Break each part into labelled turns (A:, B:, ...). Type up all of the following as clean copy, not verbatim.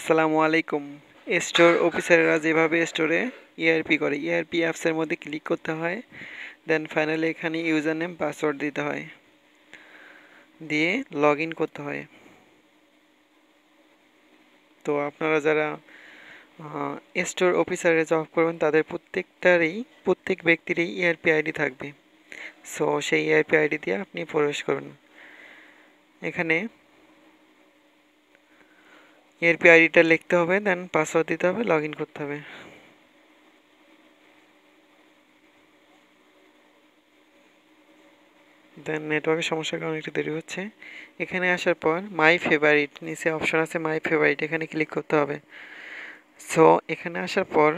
A: আসসালামু আলাইকুম। স্টোর অফিসাররা যেভাবে স্টোরে ইআরপি করে, ইআরপি অ্যাপসের মধ্যে ক্লিক করতে হয়, দেন ফাইনালি এখানে ইউজার নেম পাসওয়ার্ড দিতে হয়, দিয়ে লগ ইন করতে হয়। তো আপনারা যারা স্টোর অফিসারে জব করবেন তাদের প্রত্যেক ব্যক্তিরই ইআরপি আইডি থাকবে। সো সেই ইআরপি আইডি দিয়ে আপনি প্রবেশ করবেন। এখানে ইআরপি আইডিটা লিখতে হবে, দেন পাসওয়ার্ড দিতে হবে, লগ ইন করতে হবে। দেন নেটওয়ার্কের সমস্যার কারণে একটু দেরি হচ্ছে। এখানে আসার পর মাই ফেভারিট নিচে অপশন আছে, মাই ফেভারিট এখানে ক্লিক করতে হবে। সো এখানে আসার পর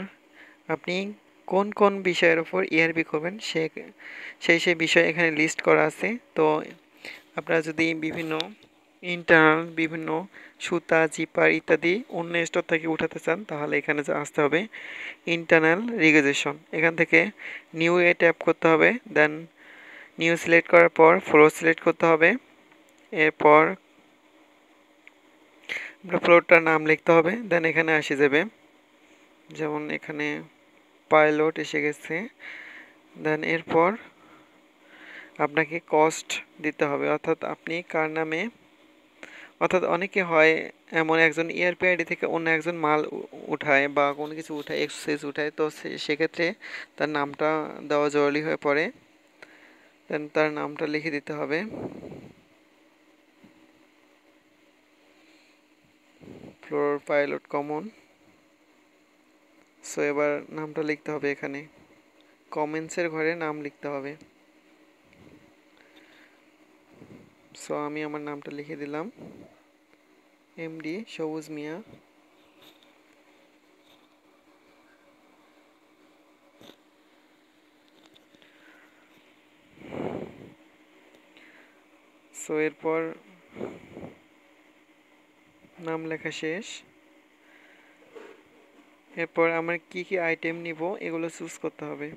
A: আপনি কোন কোন বিষয়ের উপর ইআরপি করবেন সেই বিষয় এখানে লিস্ট করা আছে। তো আপনারা যদি বিভিন্ন সুতা, জিপার ইত্যাদি অন্য স্টোর থেকে উঠাতে চান তাহলে এখানে আসতে হবে। ইন্টারনাল রিকুইজিশন, এখান থেকে নিউ এ ট্যাপ করতে হবে। দেন নিউ সিলেক্ট করার পর ফ্লোর সিলেক্ট করতে হবে। এরপর ফ্লোরটার নাম লিখতে হবে। দেন এখানে আসে যাবে, যেমন এখানে পাইলট এসে গেছে। দেন এরপর আপনাকে কস্ট দিতে হবে, অর্থাৎ আপনি কার নামে, অর্থাৎ অনেকে হয় এমন একজন ইআরপি আইডি থেকে অন্য একজন মাল উঠায় বা কোনো কিছু উঠায়, এক্সারসাইজ উঠায়, তো সেক্ষেত্রে তার নামটা দেওয়া জরুরি হয়ে পড়ে। দেন তার নামটা লিখে দিতে হবে। Floor pilot common. সো এবার নামটা লিখতে হবে, এখানে কমেন্টসের ঘরে নাম লিখতে হবে। সো আমি আমার নামটা লিখে দিলাম, এমডি সবুজ মিয়া। সো এরপর নাম লেখা শেষ। এরপর আমার কি কি আইটেম নিব এগুলো চুজ করতে হবে,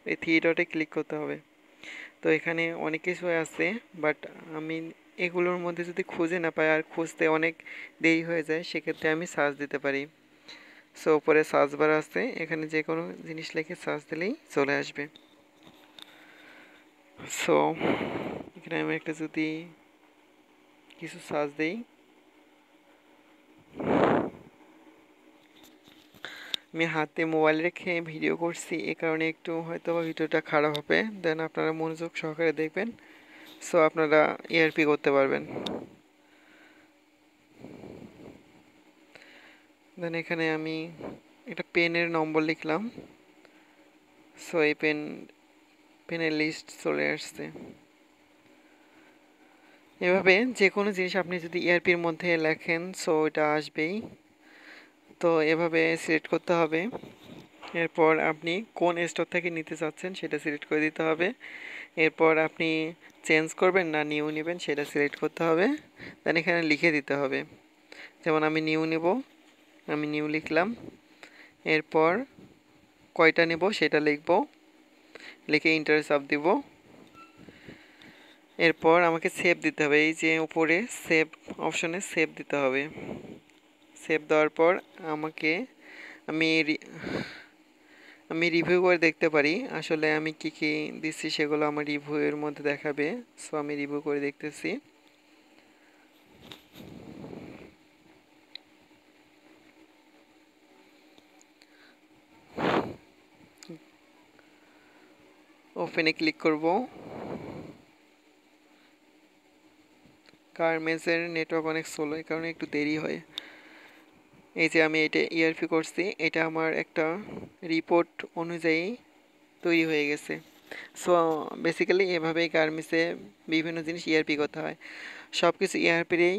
A: এই থ্রি ডটে ক্লিক করতে হবে। তো এখানে অনেক কিছু আছে, বাট আমি এগুলোর মধ্যে যদি খুঁজে না পাই আর খুঁজতে অনেক দেরি হয়ে যায়, সেক্ষেত্রে আমি সার্চ দিতে পারি। সো উপরে সার্চ বার আছে, এখানে যে কোনো জিনিস লিখে সার্চ দিলেই চলে আসবে। সো এখানে আমি একটা যদি কিছু সার্চ দিই, আমি হাতে মোবাইল রেখে ভিডিও করছি, এ কারণে একটু হয়তো ভিডিওটা খারাপ হবে। দেন আপনারা মনোযোগ সহকারে দেখবেন, সো আপনারা ইআরপি করতে পারবেন। দেন এখানে আমি একটা পেনের নম্বর লিখলাম। সো এই পেনের লিস্ট চলে আসছে। এভাবে যে কোনো জিনিস আপনি যদি ইআরপির মধ্যে লেখেন, সো এটা আসবেই। তো এভাবে সিলেক্ট করতে হবে। এরপর আপনি কোন স্টোর থেকে নিতে চাচ্ছেন সেটা সিলেক্ট করে দিতে হবে। এরপর আপনি চেঞ্জ করবেন না নিউ নেবেন সেটা সিলেক্ট করতে হবে। দেন এখানে লিখে দিতে হবে, যেমন আমি নিউ নেব, আমি নিউ লিখলাম। এরপর কয়টা নেব সেটা লিখব, লিখে ইন্টার চাপ দিব। এরপর আমাকে সেভ দিতে হবে, এই যে উপরে সেভ অপশনে সেভ দিতে হবে। সেভ দেওয়ার পর আমাকে আমি আমি রিভিউ করে দেখতে পারি আসলে আমি কি কি দিচ্ছি, সেগুলো আমার রিভিউয়ের মধ্যে দেখাবে। সো আমি রিভিউ করে দেখতেছি। ওপেনে ক্লিক করব। কারমেজের নেটওয়ার্ক অনেক স্লো, এই কারণে একটু দেরি হয়। এই যে আমি এটা ইআরপি করছি, এটা আমার একটা রিপোর্ট অনুযায়ী তৈরি হয়ে গেছে। সো বেসিক্যালি এভাবেই গার্মেন্টসে বিভিন্ন জিনিস ইআরপি করতে হয়। সব কিছু ইআরপিরই